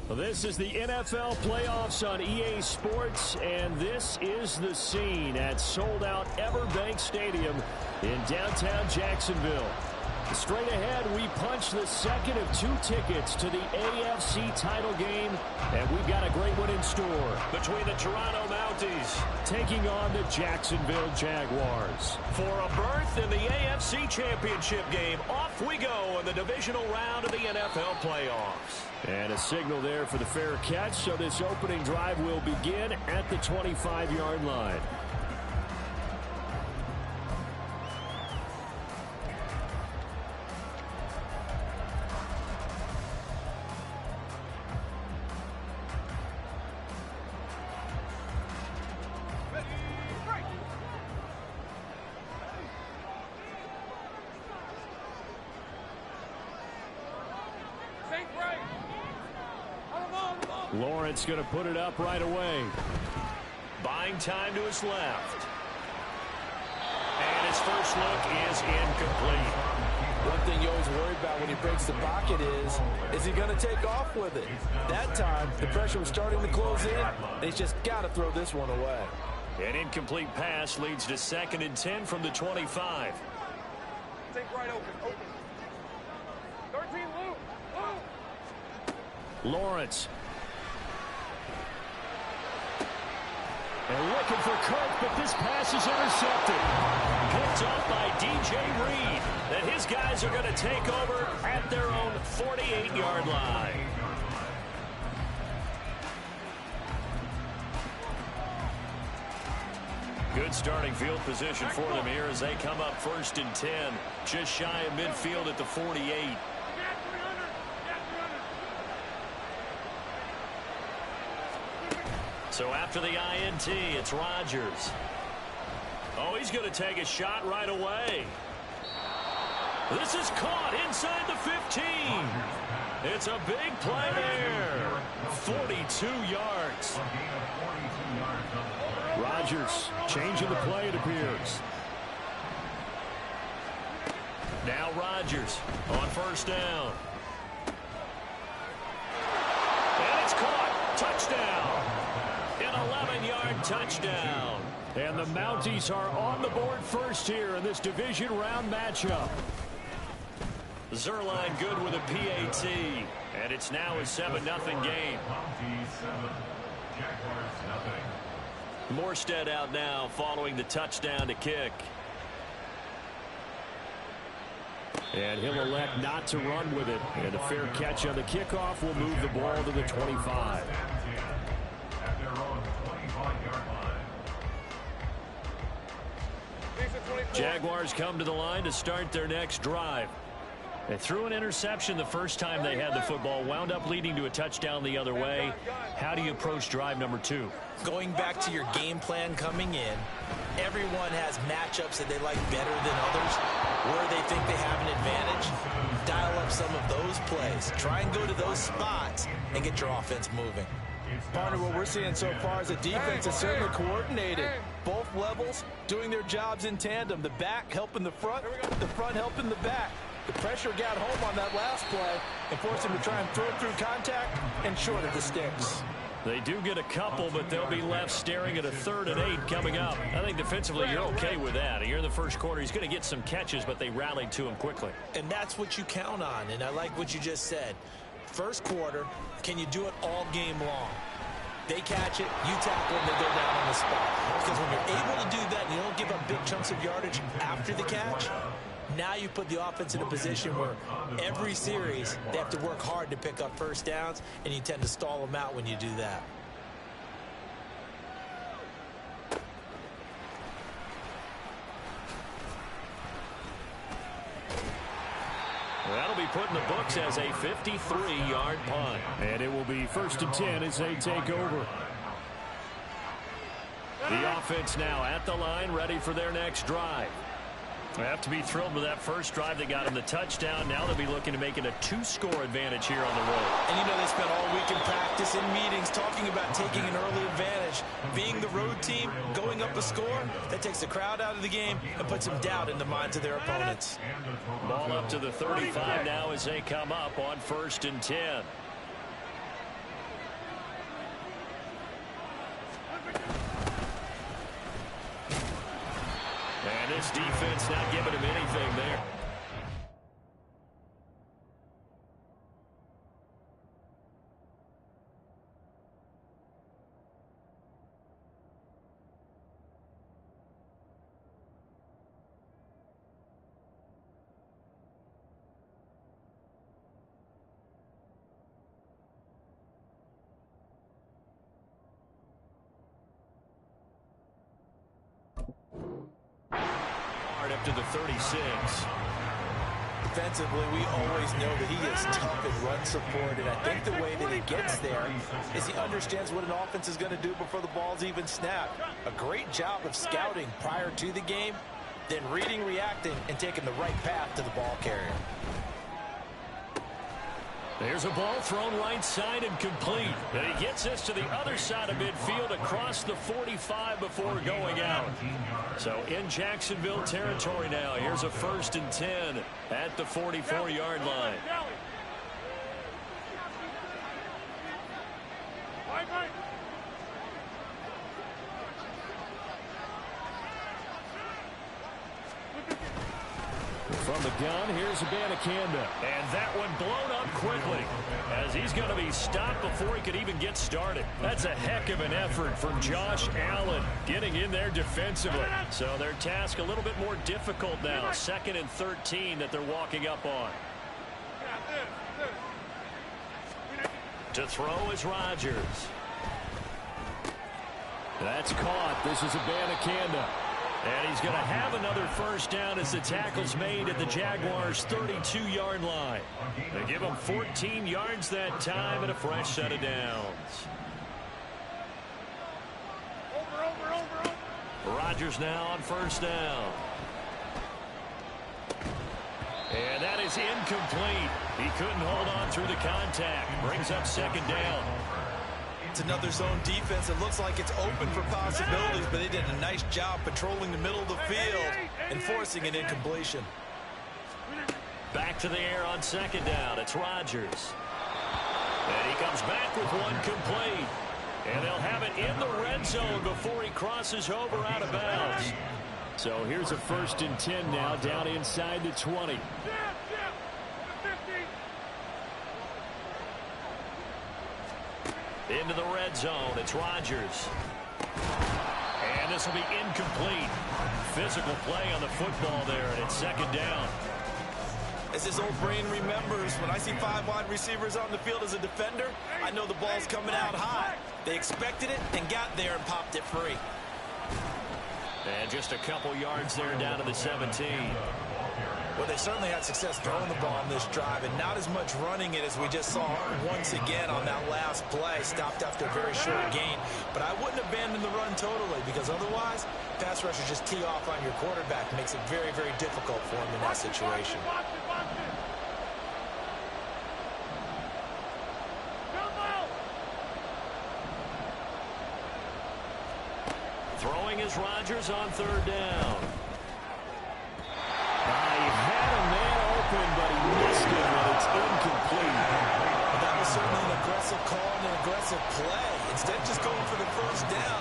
Well, this is the NFL Playoffs on EA Sports, and this is the scene at sold-out Everbank Stadium in downtown Jacksonville. Straight ahead, we punch the second of two tickets to the AFC title game, and we've got a great one in store between the Toronto Mounties taking on the Jacksonville Jaguars. For a berth in the AFC Championship game, off we go in the divisional round of the NFL Playoffs. And a signal there for the fair catch, so this opening drive will begin at the 25-yard line. Lawrence going to put it up right away. Buying time to his left. And his first look is incomplete. One thing you always worry about when he breaks the pocket is he going to take off with it? That time, the pressure was starting to close in, and he's just got to throw this one away. An incomplete pass leads to 2nd and 10 from the 25. Take right open. 13, Lou. Lawrence. And looking for Kirk, but this pass is intercepted. Picked off by DJ Reed. And his guys are going to take over at their own 48-yard line. Good starting field position for them here as they come up 1st and 10. Just shy of midfield at the 48. So after the INT, it's Rodgers. Oh, he's going to take a shot right away. This is caught inside the 15. It's a big play there. 42 yards. Rodgers changing the play, it appears. Now Rodgers on 1st down. And it's caught. Touchdown. An 11-yard touchdown. And the Mounties are on the board first here in this division round matchup. Zerline good with a PAT. And it's now a 7-0 game. Morstead out now following the touchdown to kick. And he'll elect not to run with it. And a fair catch on the kickoff will move the ball to the 25. Jaguars come to the line to start their next drive. They threw an interception the first time they had the football, wound up leading to a touchdown the other way. How do you approach drive number 2? Going back to your game plan coming in, everyone has matchups that they like better than others, where they think they have an advantage. Dial up some of those plays. Try and go to those spots and get your offense moving. Partner, what we're seeing so far is the defense is certainly coordinated. Both levels doing their jobs in tandem. The back helping the front helping the back. The pressure got home on that last play and forced him to try and throw it through contact and short of the sticks. They do get a couple, but they'll be left staring at a 3rd and 8 coming up. I think defensively you're okay with that. Here in the first quarter, he's going to get some catches, but they rallied to him quickly. And that's what you count on, and I like what you just said. First quarter, can you do it all game long? They catch it, you tackle them, they go down on the spot. Because when you're able to do that and you don't give up big chunks of yardage after the catch, now you put the offense in a position where every series they have to work hard to pick up first downs, and you tend to stall them out when you do that. That'll be put in the books as a 53-yard punt. And it will be 1st and 10 as they take over. The offense now at the line, ready for their next drive. They have to be thrilled with that first drive. They got him the touchdown. Now they'll be looking to make it a 2-score advantage here on the road. And you know they spent all week in practice and meetings talking about taking an early advantage. Being the road team, going up a score, that takes the crowd out of the game and puts some doubt in the minds of their opponents. Ball up to the 35 now as they come up on 1st and 10. This defense not giving him anything there. Up to the 36. Defensively, we always know that he is tough in run support, and I think the way that he gets there is he understands what an offense is going to do before the ball's even snapped. A great job of scouting prior to the game, then reading, reacting, and taking the right path to the ball carrier. There's a ball thrown right side and complete. And he gets this to the other side of midfield across the 45 before going out. So in Jacksonville territory now. Here's a 1st and 10 at the 44-yard line. From the gun, here's Abanikanda. And that one blown up quickly as he's going to be stopped before he could even get started. That's a heck of an effort from Josh Allen getting in there defensively. So their task a little bit more difficult now. 2nd and 13 that they're walking up on. To throw is Rodgers. That's caught. This is Abanikanda. And he's going to have another 1st down as the tackle's made at the Jaguars' 32-yard line. They give him 14 yards that time and a fresh set of downs. Rodgers now on 1st down. And that is incomplete. He couldn't hold on through the contact. Brings up 2nd down. It's another zone defense. It looks like it's open for possibilities, but they did a nice job patrolling the middle of the field and forcing an incompletion. Back to the air on 2nd down. It's Rodgers. And he comes back with one complete. And they'll have it in the red zone before he crosses over out of bounds. So here's a 1st and 10 now down inside the 20. Into the red zone. It's Rodgers. And this will be incomplete. Physical play on the football there, and it's 2nd down. As his old brain remembers, when I see 5 wide receivers on the field as a defender, I know the ball's coming out high. They expected it and got there and popped it free. And just a couple yards there down to the 17. Well, they certainly had success throwing the ball on this drive, and not as much running it as we just saw once again on that last play. Stopped after a very short gain. But I wouldn't abandon the run totally, because otherwise, pass rushers just tee off on your quarterback. Makes it very, very difficult for him in that situation. Throwing is Rodgers on 3rd down. He had a man open, but he missed it, and it's incomplete. But that was certainly an aggressive call and an aggressive play. Instead of just going for the 1st down,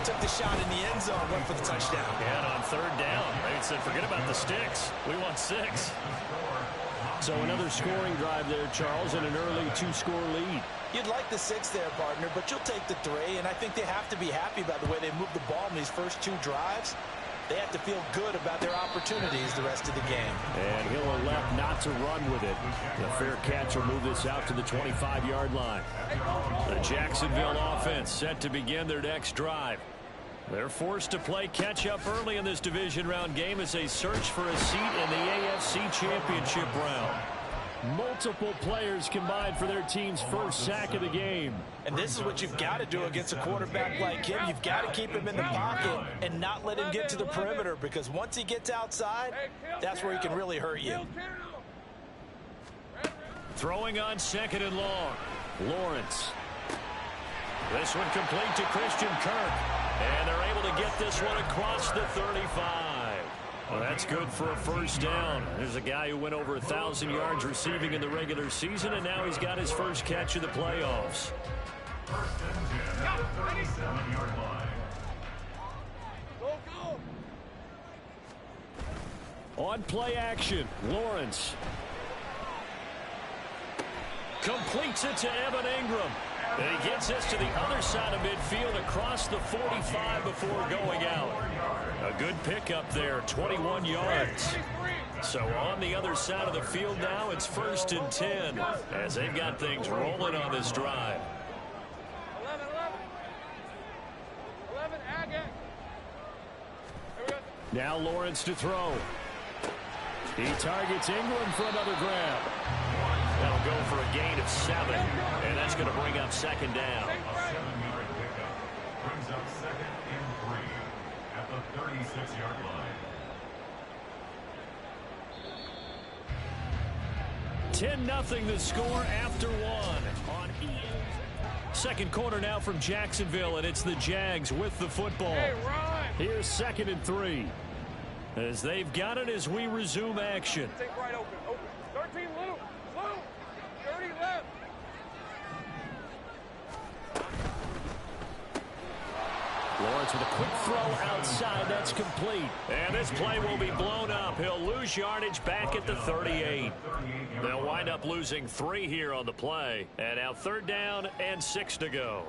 took the shot in the end zone, went for the touchdown. And on 3rd down, they said, forget about the sticks. We want 6. So another scoring drive there, Charles, and an early 2-score lead. You'd like the 6 there, partner, but you'll take the 3, and I think they have to be happy about the way they moved the ball in these first 2 drives. They have to feel good about their opportunities the rest of the game. And he'll elect not to run with it. The fair catch will move this out to the 25-yard line. The Jacksonville offense set to begin their next drive. They're forced to play catch-up early in this division round game as they search for a seat in the AFC Championship round. Multiple players combined for their team's first sack of the game. And this is what you've got to do against a quarterback like him. You've got to keep him in the pocket and not let him get to the perimeter, because once he gets outside, that's where he can really hurt you. Throwing on 2nd and long. Lawrence. This one complete to Christian Kirk. And they're able to get this one across the 35. Well, that's good for a 1st down. There's a guy who went over 1,000 yards receiving in the regular season, and now he's got his first catch of the playoffs. 1st and 10. 7-yard line. Go, go. On play action, Lawrence. Completes it to Evan Ingram. And he gets this to the other side of midfield across the 45 before going out. A good pickup there, 21 yards. So on the other side of the field now, it's 1st and 10 as they've got things rolling on this drive. 11, Agate. Now Lawrence to throw. He targets Ingram for another grab. That'll go for a gain of 7, and that's going to bring up 2nd down. 7-yard pickup brings up 2nd and 3 at the 36-yard line. 10-0 the score after 1 on EA. Second quarter now from Jacksonville, and it's the Jags with the football. Here's 2nd and 3. As they've got it as we resume action. Take right open. 13 little. 30 left. Lawrence with a quick throw outside. That's complete. And this play will be blown up. He'll lose yardage back at the 38. They'll wind up losing 3 here on the play. And now 3rd down and 6 to go.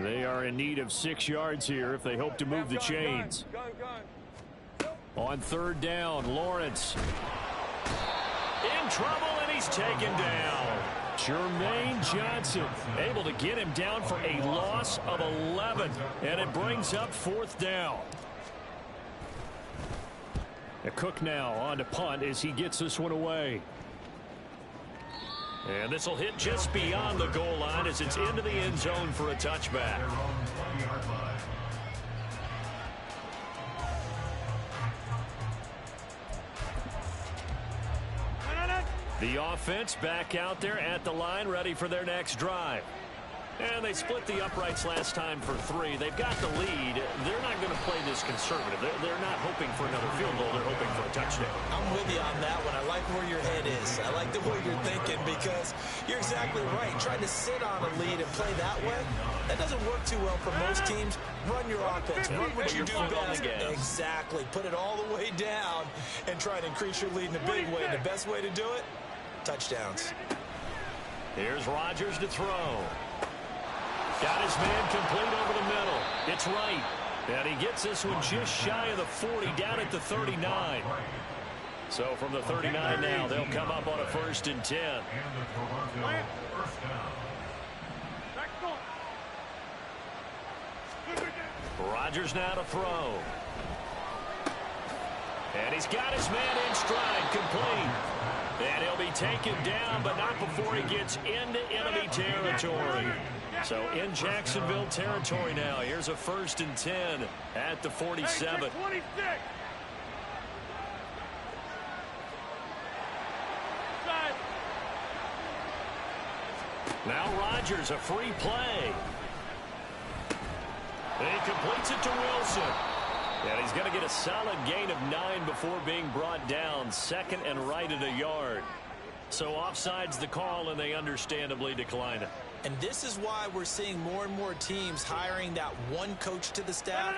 They are in need of 6 yards here if they hope to move the chains. On 3rd down, Lawrence. In trouble, and he's taken down. Jermaine Johnson able to get him down for a loss of 11, and it brings up 4th down. Cook now on to punt as he gets this one away. And this will hit just beyond the goal line as it's into the end zone for a touchback. The offense back out there at the line, ready for their next drive. And they split the uprights last time for 3. They've got the lead. They're not going to play this conservative. They're not hoping for another field goal. They're hoping for a touchdown. I'm with you on that one. I like where your head is. I like the way you're thinking because you're exactly right. Trying to sit on a lead and play that way, that doesn't work too well for most teams. Run your offense. Run what you do best. Exactly. Put it all the way down and try to increase your lead in a big way. The best way to do it, touchdowns. Here's Rodgers to throw. Got his man complete over the middle. It's right. And he gets this one just shy of the 40, down at the 39. So from the 39 now, they'll come up on a 1st and 10. Rodgers now to throw. And he's got his man in stride, complete. And he'll be taken down, but not before he gets into enemy territory. So in Jacksonville territory now. Here's a 1st and 10 at the 47. Now Rodgers, a free play. He completes it to Wilson. And he's going to get a solid gain of 9 before being brought down. 2nd and right at a yard. So offside's the call, and they understandably decline it. And this is why we're seeing more and more teams hiring that one coach to the staff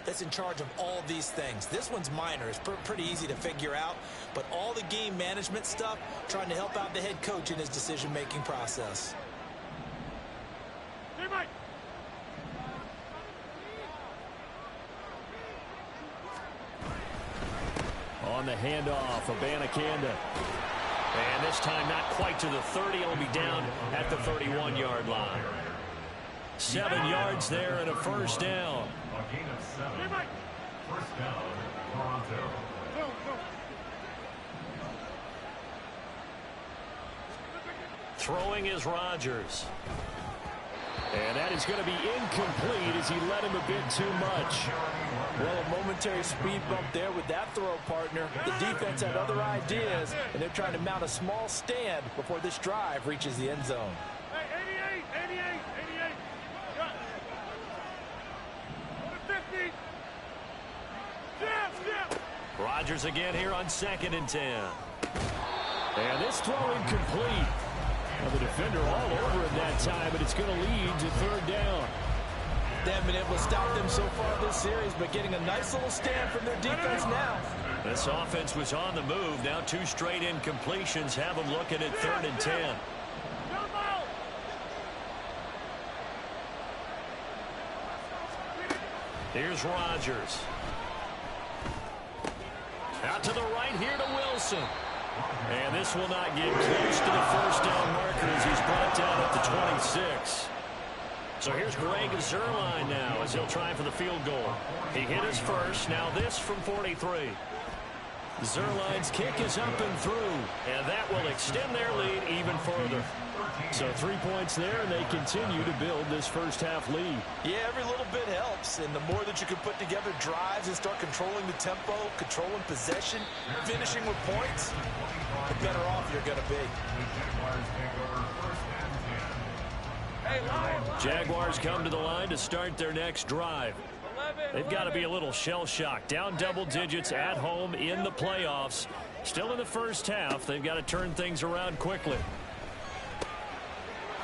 that's in charge of all of these things. This one's minor. It's pretty easy to figure out. But all the game management stuff, trying to help out the head coach in his decision-making process. On the handoff, Abanikanda. And this time not quite to the 30. It'll be down at the 31-yard line. 7 yards there and a 1st down. A gain of 7. 1st down, Toronto. Throwing is Rodgers. And that is going to be incomplete as he led him a bit too much. Well, a momentary speed bump there with that throw, partner. The defense had other ideas, and they're trying to mount a small stand before this drive reaches the end zone. Hey, 88. Rodgers again here on 2nd and 10. And this throw incomplete. Well, the defender all over him that time, but it's going to lead to 3rd down. They haven't been able to stop them so far this series, but getting a nice little stand from their defense now. This offense was on the move. Now 2 straight incompletions have them looking at 3rd and 10. Here's Rodgers. Out to the right here to Wilson. And this will not get close to the first down marker as he's brought down at the 26. So here's Greg Zuerlein now as he'll try for the field goal. He hit his first. Now this from 43. Zuerlein's kick is up and through, and that will extend their lead even further. So 3 points there, and they continue to build this first half lead. Yeah, every little bit helps, and the more that you can put together drives and start controlling the tempo, controlling possession, finishing with points, the better off you're going to be. Jaguars come to the line to start their next drive. They've got to be a little shell-shocked. Down double digits at home in the playoffs. Still in the first half. They've got to turn things around quickly.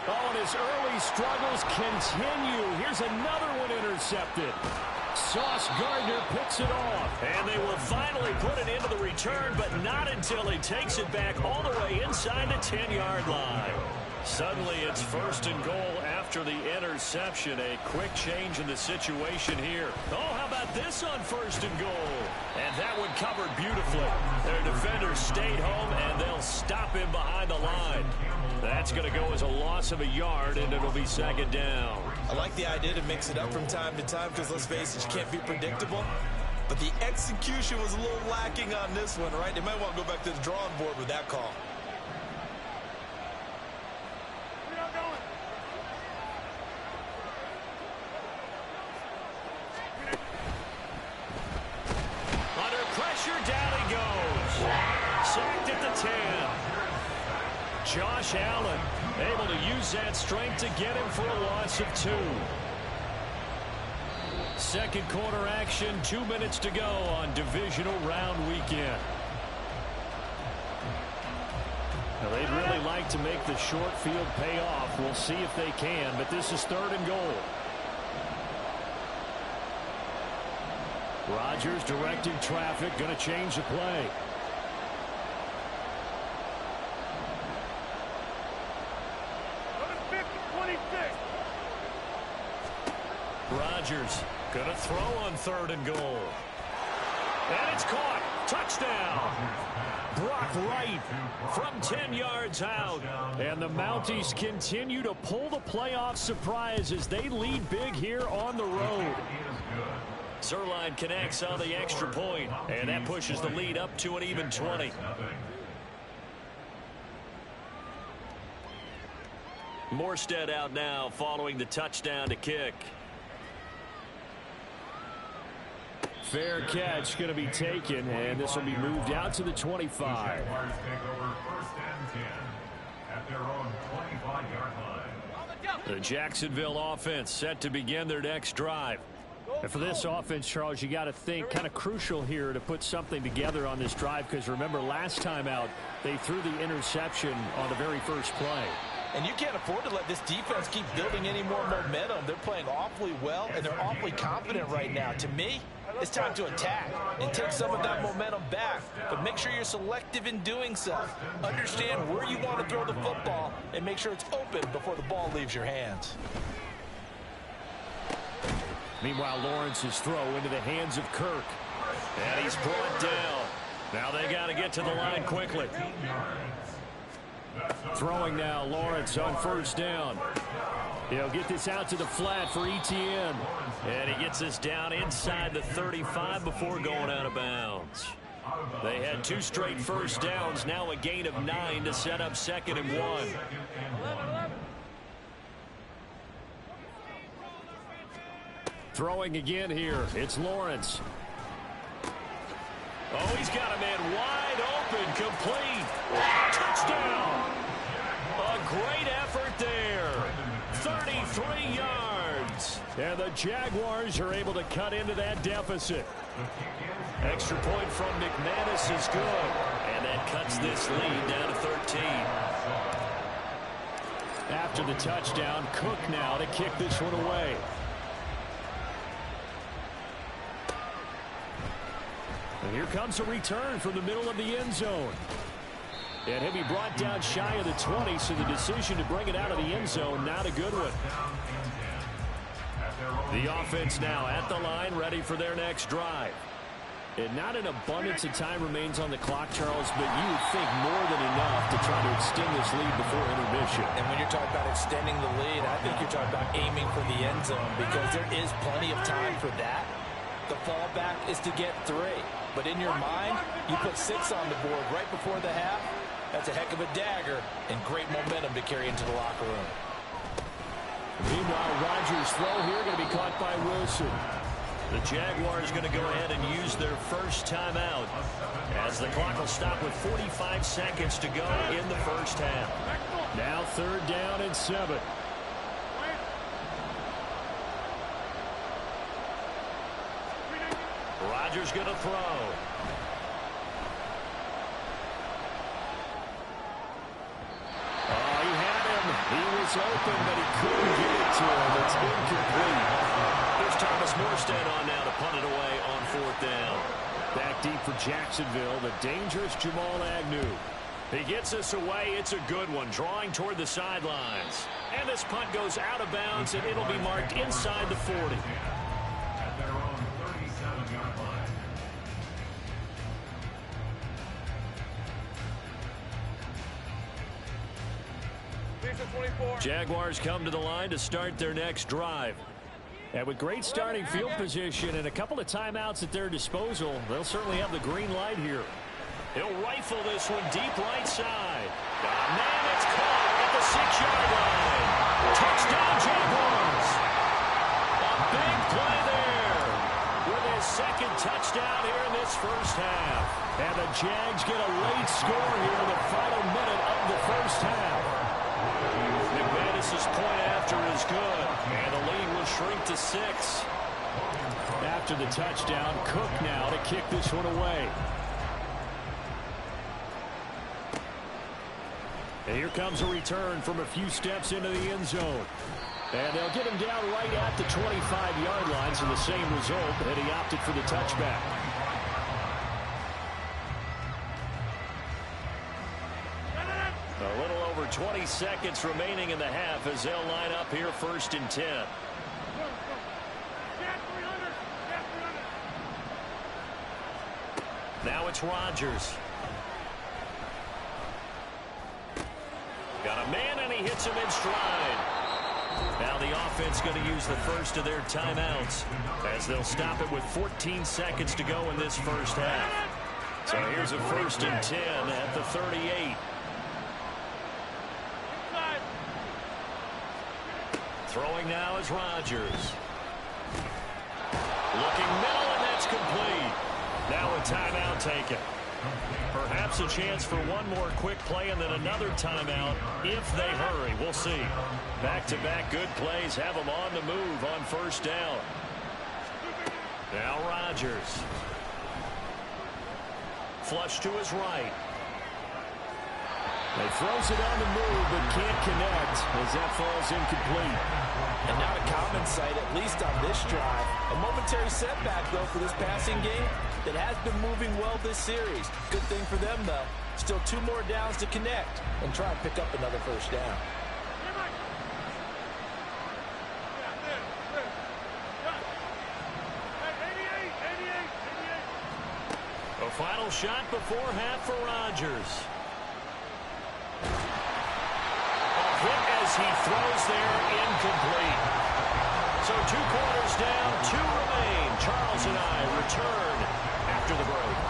Oh, and his early struggles continue. Here's another one intercepted. Sauce Gardner picks it off. And they will finally put it into the return, but not until he takes it back all the way inside the 10-yard line. Suddenly it's 1st and goal after the interception. A quick change in the situation here. Oh, how about this on 1st and goal? And that one covered beautifully. Their defenders stayed home, and they'll stop him behind the line. That's going to go as a loss of a yard, and it'll be 2nd down. I like the idea to mix it up from time to time because, let's face it, you can't be predictable. But the execution was a little lacking on this one, right? They might want to go back to the drawing board with that call. Down he goes. Sacked at the 10. Josh Allen able to use that strength to get him for a loss of 2. Second quarter action, 2 minutes to go on divisional round weekend. Now, they'd really like to make the short field pay off. We'll see if they can, but this is 3rd and goal. Rodgers directing traffic, going to change the play. Rodgers going to throw on 3rd and goal. And it's caught. Touchdown. Brock Wright from 10 yards out. And the Mounties continue to pull the playoff surprise as they lead big here on the road. Zuerlein connects on the extra point, and that pushes the lead up to an even 20. Morstead out now following the touchdown to kick. Fair catch going to be taken, and this will be moved out to the 25. The Jacksonville offense set to begin their next drive. And for this offense, Charles, you got to think kind of crucial here to put something together on this drive, because remember last time out they threw the interception on the very first play. And you can't afford to let this defense keep building any more momentum. They're playing awfully well, and they're awfully confident right now. To me, it's time to attack and take some of that momentum back. But make sure you're selective in doing so. Understand where you want to throw the football and make sure it's open before the ball leaves your hands. Meanwhile, Lawrence's throw into the hands of Kirk. And he's brought down. Now they got to get to the line quickly. Throwing now, Lawrence on 1st down. He'll get this out to the flat for Etienne. And he gets this down inside the 35 before going out of bounds. They had 2 straight 1st downs, now a gain of 9 to set up 2nd and 1. Throwing again here. It's Lawrence. Oh, he's got a man wide open, complete. Touchdown. A great effort there. 33 yards. And the Jaguars are able to cut into that deficit. Extra point from McManus is good. And that cuts this lead down to 13. After the touchdown, Cook now to kick this one away. And here comes a return from the middle of the end zone. And he'll be brought down shy of the 20, so the decision to bring it out of the end zone, not a good one. The offense now at the line, ready for their next drive. And not an abundance of time remains on the clock, Charles, but you would think more than enough to try to extend this lead before intermission. And when you're talking about extending the lead, I think you're talking about aiming for the end zone because there is plenty of time for that. The fallback is to get 3. But in your mind, you put 6 on the board right before the half. That's a heck of a dagger and great momentum to carry into the locker room. Meanwhile, Rodgers' throw here going to be caught by Wilson. The Jaguars going to go ahead and use their first timeout as the clock will stop with 45 seconds to go in the first half. Now 3rd down and 7. Rodgers going to throw. Oh, he had him. He was open, but he couldn't get it to him. It's incomplete. Here's Thomas Morstead on now to punt it away on 4th down. Back deep for Jacksonville, the dangerous Jamal Agnew. He gets us away. It's a good one, drawing toward the sidelines. And this punt goes out of bounds, and it'll be marked inside the 40. At their own 37-yard line. Jaguars come to the line to start their next drive. And with great starting field position and a couple of timeouts at their disposal, they'll certainly have the green light here. He'll rifle this one deep right side. Man, it's caught at the 6-yard line. Touchdown, Jaguars. A big play there with his 2nd touchdown here in this first half. And the Jags get a late score here in the final minute of the first half. McManus's point after is good, and the lead will shrink to 6. After the touchdown, Cook now to kick this one away. And here comes a return from a few steps into the end zone. And they'll get him down right at the 25-yard line, so the same result, and he opted for the touchback. A little over 20 seconds remaining in the half as they'll line up here 1st and 10. Now it's Rodgers. Got a man, and he hits him in stride. Now the offense going to use the first of their timeouts as they'll stop it with 14 seconds to go in this first half. So here's a 1st and 10 at the 38. Throwing now is Rodgers. Looking middle, and that's complete. Now a timeout taken. Perhaps a chance for one more quick play and then another timeout if they hurry. We'll see. Back-to-back good plays have them on the move on 1st down. Now Rodgers. Flush to his right. He throws it on the move but can't connect as that falls incomplete. And not a common sight, at least on this drive. A momentary setback, though, for this passing game that has been moving well this series. Good thing for them, though. Still 2 more downs to connect and try and pick up another 1st down. A final shot before half for Rodgers. Hit as he throws there, incomplete. So 2 quarters down, 2 remain. Charles and I return after the break.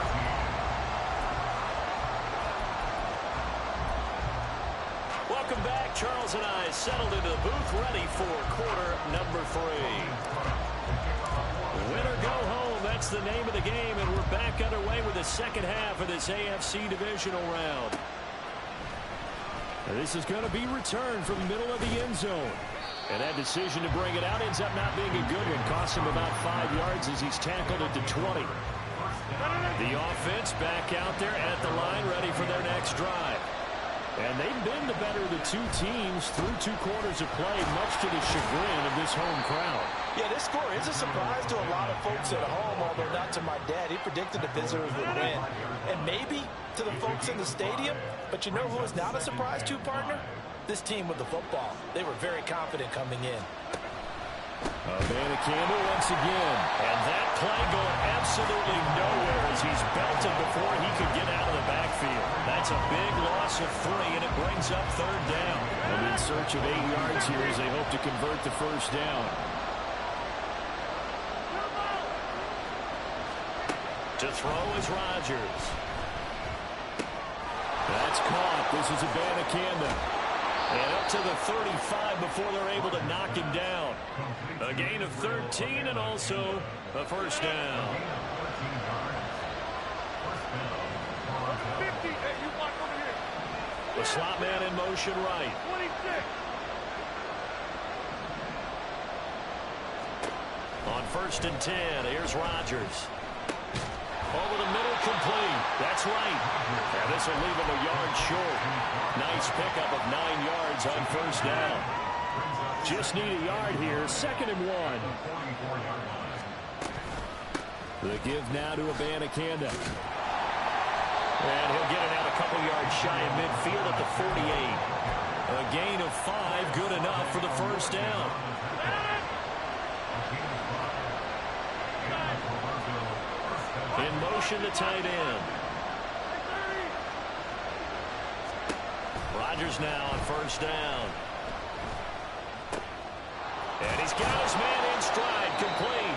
Welcome back. Charles and I settled into the booth, ready for quarter number 3. Win or go home, that's the name of the game, and we're back underway with the second half of this AFC divisional round. This is going to be returned from the middle of the end zone. And that decision to bring it out ends up not being a good one. Costs him about 5 yards as he's tackled at the 20. The offense back out there at the line, ready for their next drive. And they've been the better of the two teams through 2 quarters of play, much to the chagrin of this home crowd. Yeah, this score is a surprise to a lot of folks at home, although not to my dad. He predicted the visitors would win. And maybe to the folks in the stadium, but you know who is not a surprise to, partner? This team with the football. They were very confident coming in. Abanikanda once again. And that play going absolutely nowhere as he's belted before he could get out of the backfield. That's a big loss of 3, and it brings up 3rd down. And in search of 8 yards here as they hope to convert the 1st down. To throw is Rodgers. That's caught. This is Abanikanda. And up to the 35 before they're able to knock him down. A gain of 13 and also a 1st down. 50. Hey, you block over here. The slot man in motion right. 26. On 1st and 10, here's Rodgers. Over the middle, complete. That's right. And this will leave him a yard short. Nice pickup of 9 yards on 1st down. Just need a yard here. 2nd and 1. The give now to Abanikanda. And he'll get it out a couple yards shy of midfield at the 48. A gain of 5, good enough for the 1st down. In motion to tight end. Rodgers now on 1st down. And he's got his man in stride, complete.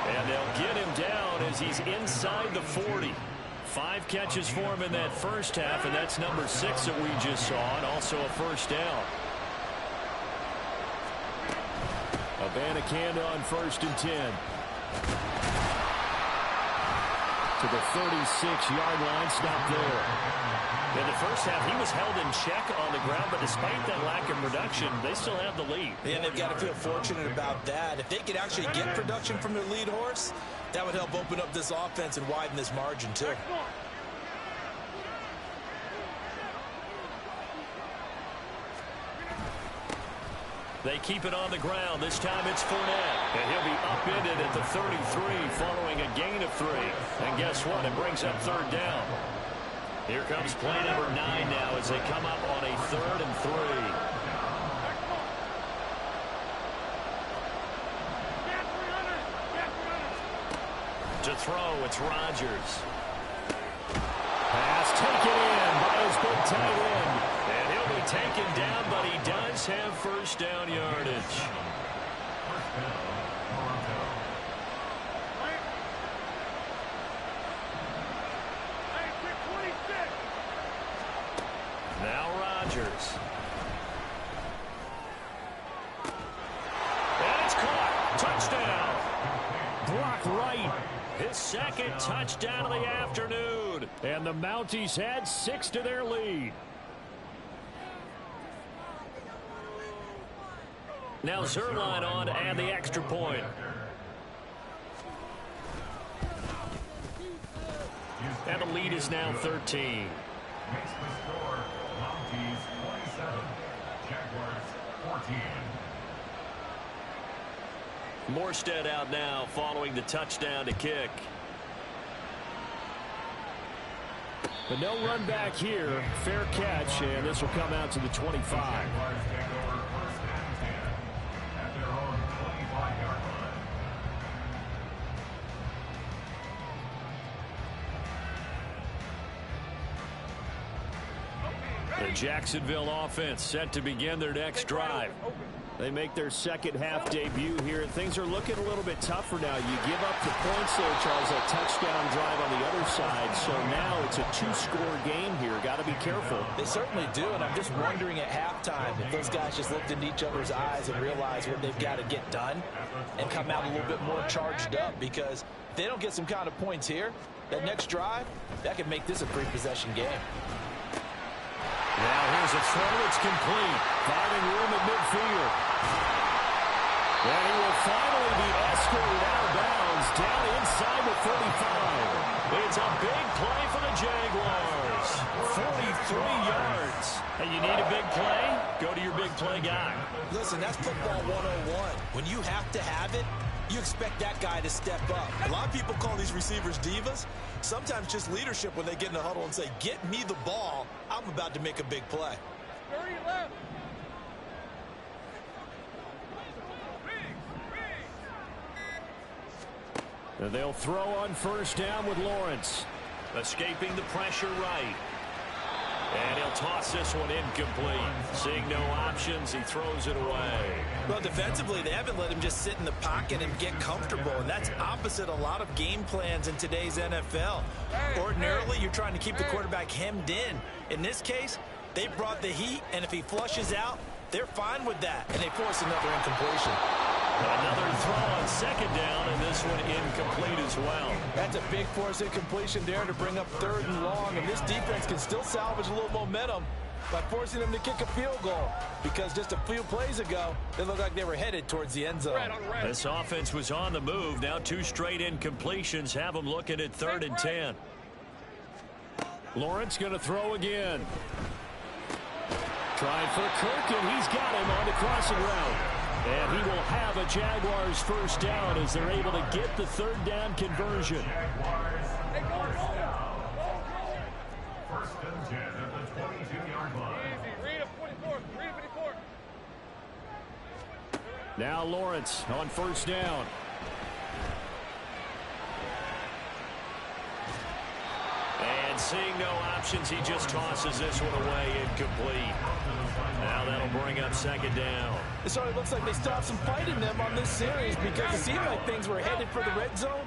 And they'll get him down as he's inside the 40. 5 catches for him in that 1st half, and that's number 6 that we just saw, and also a 1st down. Abanikanda on 1st and 10. To the 36-yard line, stop there. In the 1st half, he was held in check on the ground, but despite that lack of production, they still have the lead. And they've got to feel fortunate about that. If they could actually get production from their lead horse, that would help open up this offense and widen this margin, too. They keep it on the ground. This time it's Fournette. And he'll be upended at the 33 following a gain of 3. And guess what? It brings up 3rd down. Here comes play number 9 now as they come up on a 3rd and 3. To throw, it's Rodgers. Pass taken in by his big tight end. And he'll be taken down, but he does have 1st down yardage. Now Rodgers. And it's caught. Touchdown. Blocked right. His 2nd touchdown of the afternoon. And the Mounties had 6 to their lead. Now Zerline on and the extra point. And the lead is now 13. Makes the score Mounties 27, Jaguars 14. Morstead out now following the touchdown to kick. But no run back here. Fair catch, and this will come out to the 25. Jaguars take over 1st and 10 at their own 25-yard line. The Jacksonville offense set to begin their next drive. They make their 2nd half debut here, and things are looking a little bit tougher now. You give up the points there, Charles, that touchdown drive on the other side. So now it's a 2-score game here. Got to be careful. They certainly do, and I'm just wondering at halftime if those guys just looked into each other's eyes and realized what they've got to get done and come out a little bit more charged up, because if they don't get some kind of points here, that next drive, that could make this a 3-possession game. Now here's a throw. It's complete. Finding room at midfield. And he will finally be escorted out of bounds down inside the 35. It's a big play for the Jaguars. 43 yards. Hey, you need a big play? Go to your big play guy. Listen, that's football 101. When you have to have it, you expect that guy to step up. A lot of people call these receivers divas. Sometimes just leadership when they get in a huddle and say, get me the ball. I'm about to make a big play. 30 left. And they'll throw on first down with Lawrence. Escaping the pressure right. And he'll toss this one incomplete. Seeing no options, he throws it away. Well, defensively, they haven't let him just sit in the pocket and get comfortable, and that's opposite a lot of game plans in today's NFL. Ordinarily, you're trying to keep the quarterback hemmed in. In this case, they brought the heat, and if he flushes out, they're fine with that, and they force another incompletion. Another throw on second down, and this one incomplete as well. That's a big force incompletion there to bring up 3rd and long, and this defense can still salvage a little momentum by forcing them to kick a field goal, because just a few plays ago, they looked like they were headed towards the end zone. This offense was on the move. Now 2 straight incompletions have them looking at 3rd and 10. Lawrence going to throw again. Trying for Kirk, and he's got him on the crossing route. And he will have a Jaguars first down as they're able to get the 3rd down conversion. First and 10 at the 22-yard line. Easy. Read a 44. Read a 54. Now Lawrence on first down. And seeing no options, he just tosses this one away incomplete. Now that'll bring up 2nd down. It sort of looks like they stopped some fight in them on this series because it seemed like things were headed for the red zone.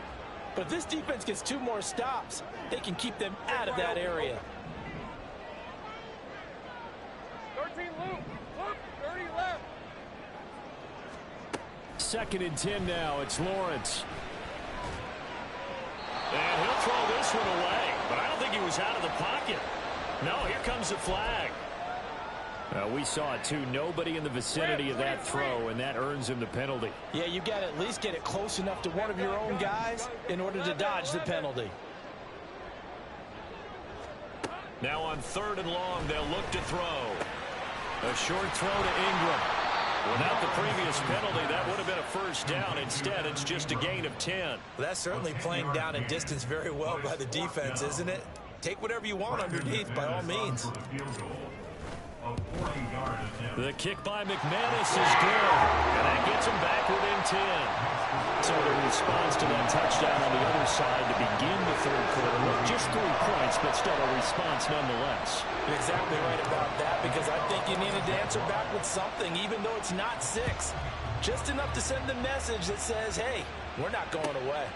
But if this defense gets 2 more stops, they can keep them out of that area. 13 loop. Loop. 30 left. 2nd and 10 now. It's Lawrence. And he'll throw this one away. But I don't think he was out of the pocket. No, here comes the flag. We saw it too. Nobody in the vicinity of that throw, and that earns him the penalty. Yeah, you got to at least get it close enough to one of your own guys in order to dodge the penalty. Now on 3rd and long, they'll look to throw. A short throw to Ingram. Without the previous penalty, that would have been a first down. Instead, it's just a gain of 10. Well, that's certainly playing down in distance very well by the defense, isn't it? Take whatever you want underneath, by all means. The kick by McManus is good, and that gets him back within 10. So the response to that touchdown on the other side to begin the 3rd quarter. Look, just 3 points, but still a response nonetheless. You're exactly right about that, because I think you needed to answer back with something, even though it's not 6. Just enough to send the message that says, hey, we're not going away.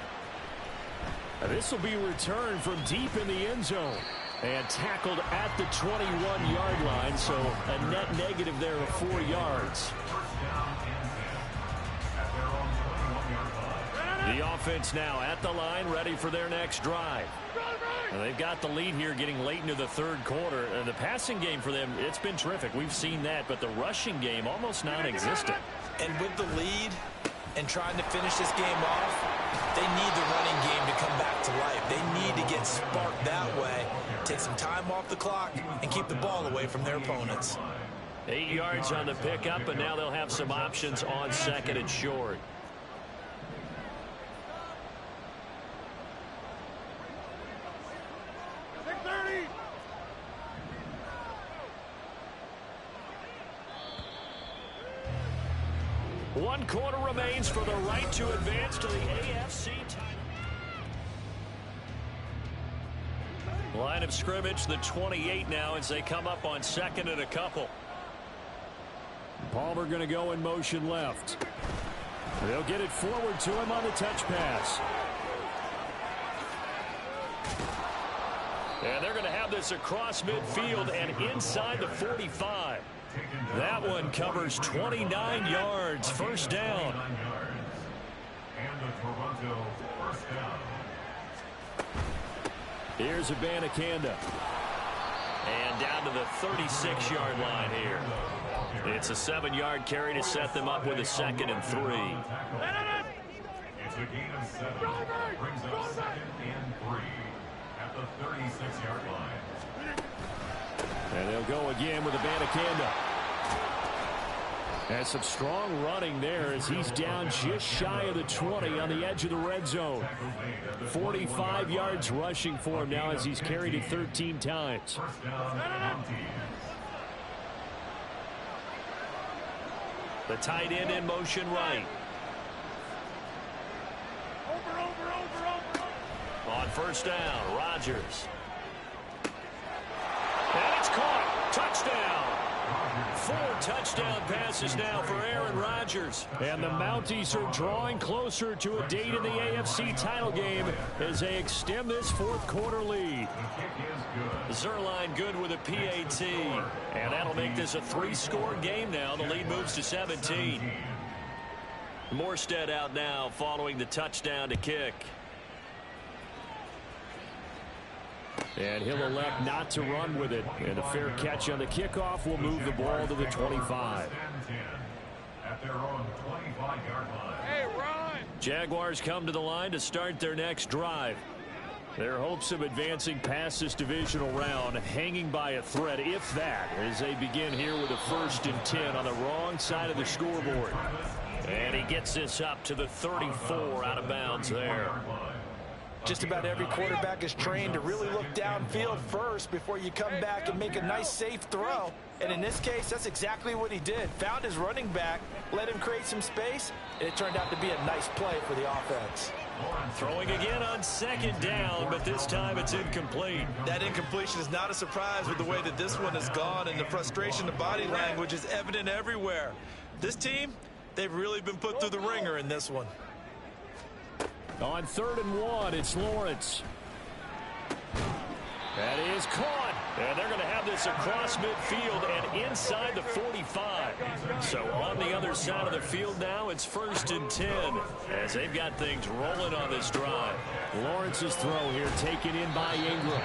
This will be returned from deep in the end zone. And tackled at the 21-yard line, so a net negative there of 4 yards. The offense now at the line, ready for their next drive. And they've got the lead here getting late into the 3rd quarter. And the passing game for them, it's been terrific. We've seen that, but the rushing game almost non-existent. And with the lead and trying to finish this game off, they need the running game to come back to life. They need to get sparked that way, take some time off the clock, and keep the ball away from their opponents. 8 yards on the pickup, and now they'll have some options on 2nd and short. One quarter remains for the right to advance to the AFC title. Line of scrimmage, the 28 now as they come up on 2nd and a couple. Palmer going to go in motion left. They'll get it forward to him on the touch pass. And they're going to have this across midfield and inside the 45. That one covers 29 yards. First down. And the Toronto first down. Here's Abanikanda. And down to the 36-yard line here. It's a 7-yard carry to set them up with a 2nd and 3. It's a gain of 7. Brings up 2nd and 3 at the 36-yard line. And they'll go again with a Bandicanda. And some strong running there as he's down just shy of the 20 on the edge of the red zone. 45 yards rushing for him now as he's carried it 13 times. The tight end in motion right. On first down, Rodgers. And it's caught. Touchdown. 4 touchdown passes now for Aaron Rodgers. And the Mounties are drawing closer to a date in the AFC title game as they extend this fourth quarter lead. Zerline good with a PAT. And that'll make this a 3-score game now. The lead moves to 17. Morstead out now following the touchdown to kick. And he'll elect not to run with it. And a fair catch on the kickoff will move the ball to the 25. At their own 25-yard line. Hey, Ron! Jaguars come to the line to start their next drive. Their hopes of advancing past this divisional round hanging by a thread, if that, as they begin here with a 1st and 10 on the wrong side of the scoreboard. And he gets this up to the 34 out of bounds there. Just about every quarterback is trained to really look downfield first before you come back and make a nice safe throw. And in this case, that's exactly what he did. Found his running back, let him create some space, and it turned out to be a nice play for the offense. Throwing again on 2nd down, but this time it's incomplete. That incompletion is not a surprise with the way that this one has gone, and the frustration, the body language is evident everywhere. This team, they've really been put through the ringer in this one. On 3rd and 1, it's Lawrence. That is caught. And they're going to have this across midfield and inside the 45. So on the other side of the field now, it's 1st and 10 as they've got things rolling on this drive. Lawrence's throw here taken in by Ingram.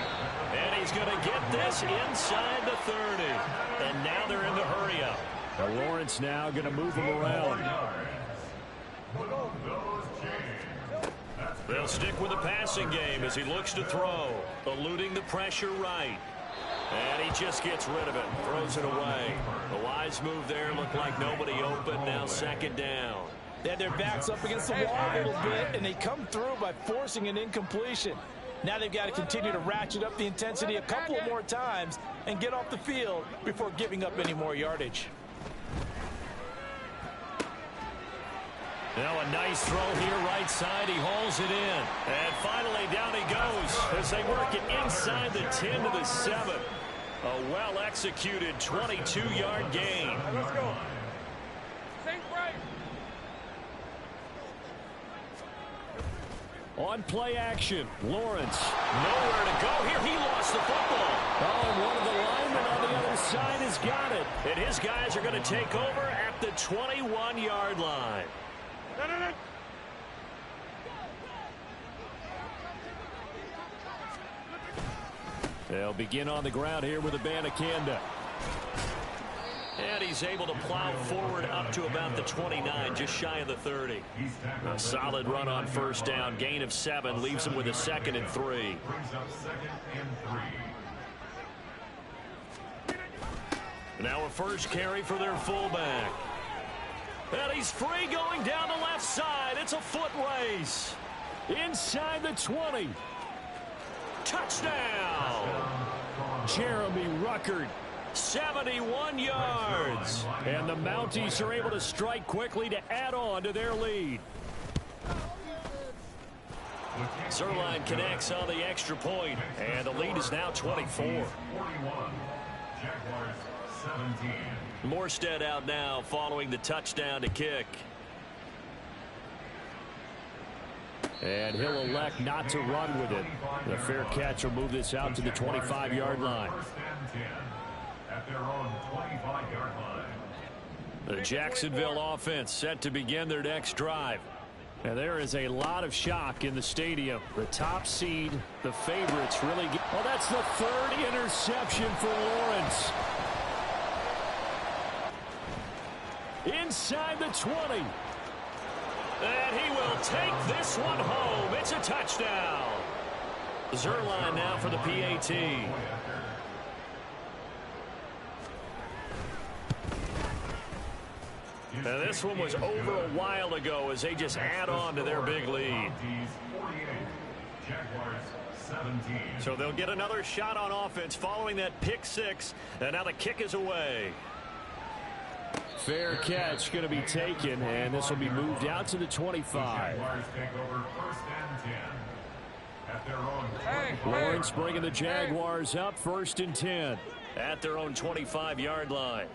And he's going to get this inside the 30. And now they're in the hurry up. Now Lawrence now going to move him around. They'll stick with the passing game as he looks to throw, eluding the pressure right. And he just gets rid of it, throws it away. The wise move there, looked like nobody open, now 2nd down. They had their backs up against the wall a little bit, and they come through by forcing an incompletion. Now they've got to continue to ratchet up the intensity a couple of more times and get off the field before giving up any more yardage. Now a nice throw here right side. He hauls it in. And finally down he goes as they work it inside the 10 to the 7. A well-executed 22-yard gain. Let's go. Sink right. On play action, Lawrence. Nowhere to go here. He lost the football. Oh, and one of the linemen on the other side has got it. And his guys are going to take over at the 21-yard line. No. They'll begin on the ground here with a Bandicanda. And he's able to plow forward up to about the 29, just shy of the 30. A solid run on 1st down, gain of 7, leaves him with a 2nd and 3. Brings up 2nd and 3. Now a first carry for their fullback. And he's free going down the left side. It's a foot race. Inside the 20. Touchdown. Jeremy Ruckert. 71 yards. And the Mounties are able to strike quickly to add on to their lead. Zerline connects on the extra point, and the lead is now 24. 41. Jaguars 17. Morstead out now following the touchdown to kick. And he'll elect not to run with it. The fair catch will move this out to the 25-yard line. 1st and 10 at their own 25-yard line. The Jacksonville offense set to begin their next drive. And there is a lot of shock in the stadium. The top seed, the favorites really get... Oh, that's the 3rd interception for Lawrence. Inside the 20. And he will take this one home. It's a touchdown. Zerline now for the PAT. And this one was over a while ago as they just add on to their big lead. So they'll get another shot on offense following that pick six. And now the kick is away. Fair catch going to be taken, and this will be moved out to the 25. Lawrence bringing the Jaguars up 1st and 10 at their own 25-yard line.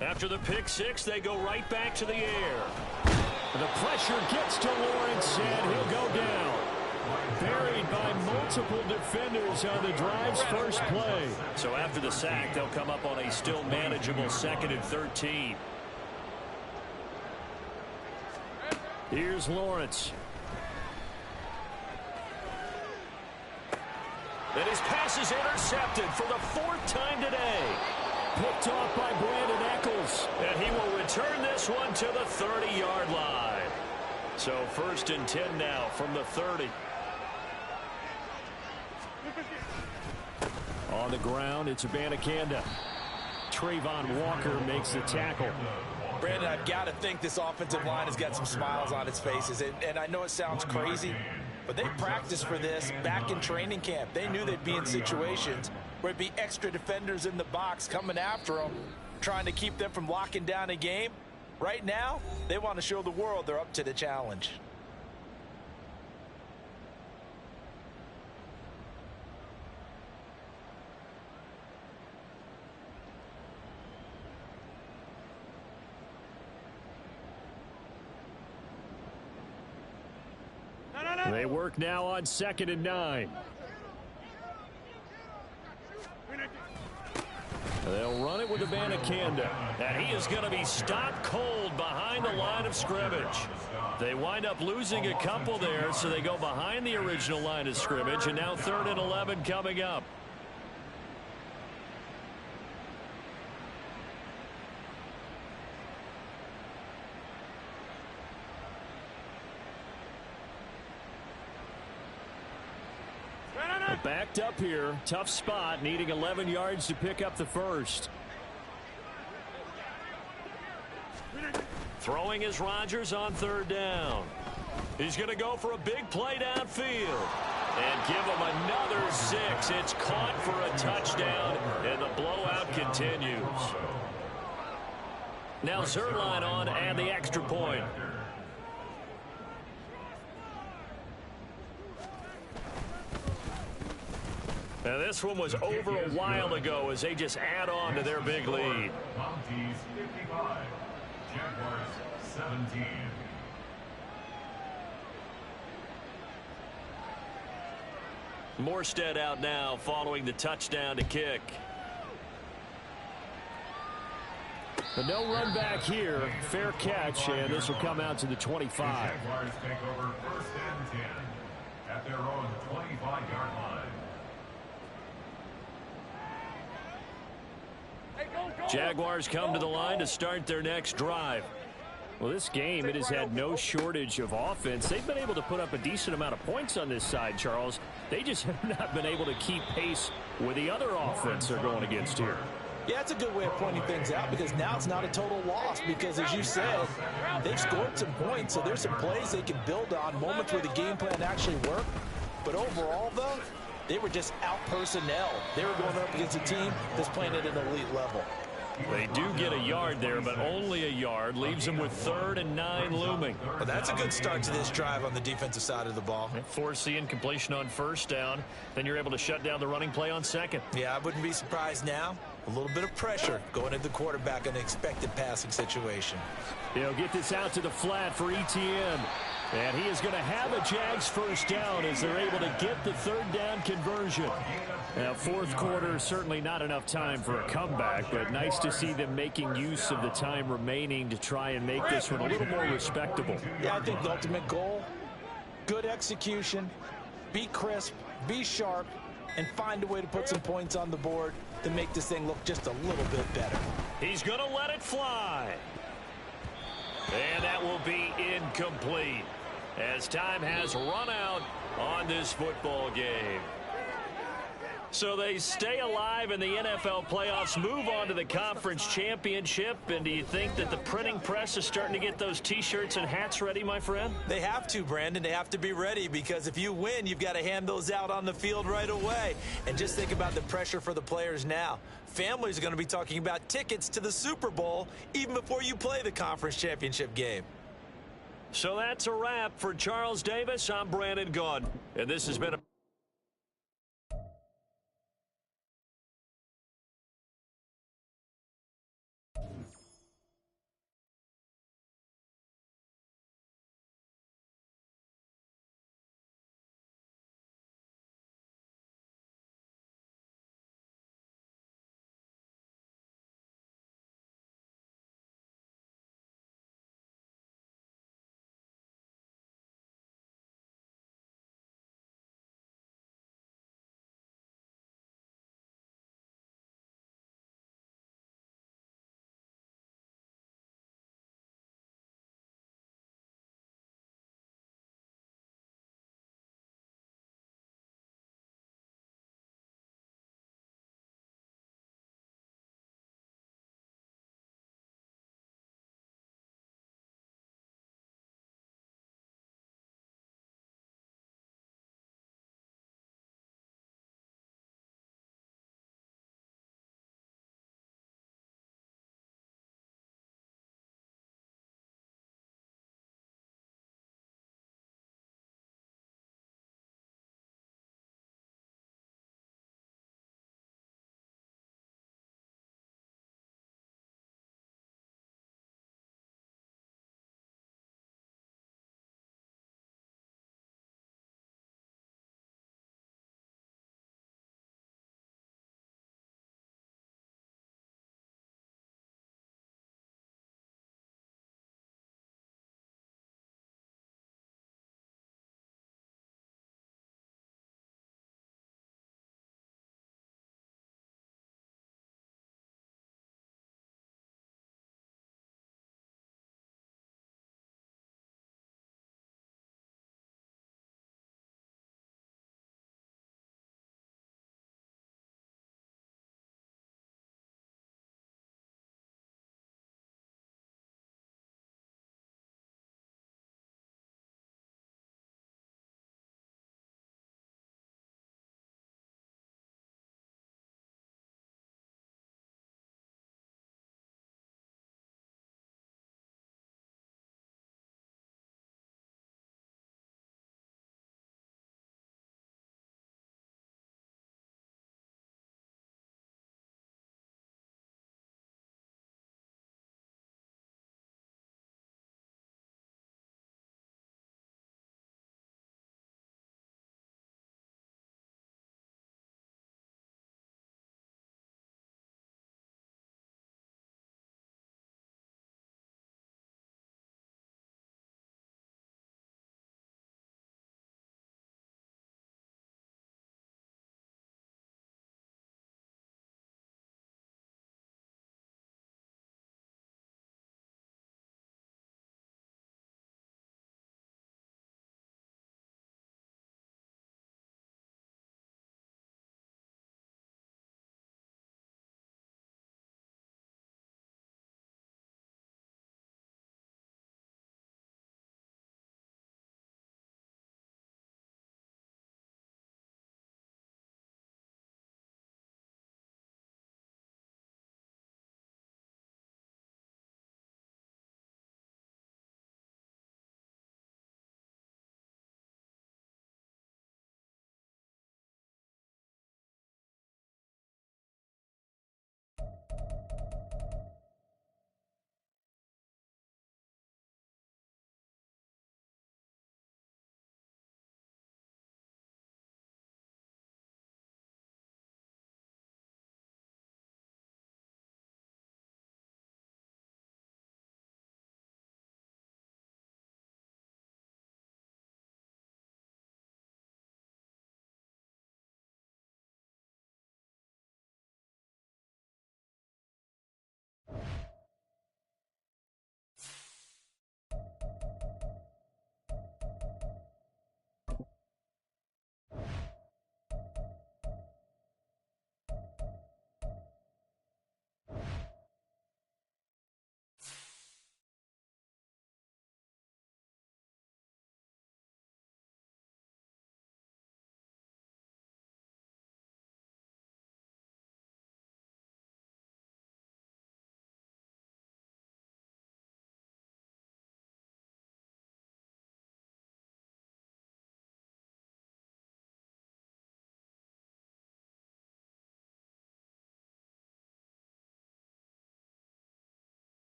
After the pick six, they go right back to the air. The pressure gets to Lawrence, and he'll go down. Buried by multiple defenders on the drive's first play. So after the sack, they'll come up on a still manageable 2nd and 13. Here's Lawrence. And his pass is intercepted for the 4th time today. Picked off by Brandon Eccles. And he will return this one to the 30-yard line. So 1st and 10 now from the 30. On the ground, it's Abanikanda. Trayvon Walker makes the tackle. Brandon, I've got to think this offensive line has got some smiles on its faces. And I know it sounds crazy, but they practiced for this back in training camp. They knew they'd be in situations where there'd be extra defenders in the box coming after them, trying to keep them from locking down a game. Right now, they want to show the world they're up to the challenge. They work now on 2nd and 9. They'll run it with Abanikanda. And he is going to be stopped cold behind the line of scrimmage. They wind up losing a couple there, so they go behind the original line of scrimmage. And now 3rd and 11 coming up. Backed up here. Tough spot. Needing 11 yards to pick up the first. Throwing is Rodgers on 3rd down. He's going to go for a big play downfield. And give him another 6. It's caught for a touchdown. And the blowout continues. Now Zerline on and the extra point. Now this one was over a while ago as they just add on to their big lead. Monty's 55, Jaguars 17. Morstead out now following the touchdown to kick. But no run back here. Fair catch, and this will come out to the 25. Jaguars take over 1st and 10 at their own 25-yard line. Jaguars come to the line to start their next drive. Well, this game, it has had no shortage of offense. They've been able to put up a decent amount of points on this side, Charles. They just have not been able to keep pace with the other offense they're going against here. Yeah, it's a good way of pointing things out because now it's not a total loss because, as you said, they've scored some points, so there's some plays they can build on, moments where the game plan actually worked. But overall, though, they were just out-personnel. They were going up against a team that's playing at an elite level. They do get a yard there, but only a yard. Leaves them with 3rd and 9 looming. Well, that's a good start to this drive on the defensive side of the ball. Force the incompletion on 1st down. Then you're able to shut down the running play on 2nd. Yeah, I wouldn't be surprised now. A little bit of pressure going at the quarterback in an expected passing situation. They'll get this out to the flat for Etienne. And he is going to have a Jags 1st down as they're able to get the 3rd down conversion. Now, 4th quarter, certainly not enough time for a comeback, but nice to see them making use of the time remaining to try and make this one a little more respectable. Yeah, I think the ultimate goal, good execution, be crisp, be sharp, and find a way to put some points on the board to make this thing look just a little bit better. He's going to let it fly. And that will be incomplete as time has run out on this football game. So they stay alive in the NFL playoffs, move on to the conference championship. And do you think that the printing press is starting to get those T-shirts and hats ready, my friend? They have to, Brandon. They have to be ready because if you win, you've got to hand those out on the field right away. And just think about the pressure for the players now. Families are going to be talking about tickets to the Super Bowl even before you play the conference championship game. So that's a wrap for Charles Davis. I'm Brandon Gaudin, and this has been a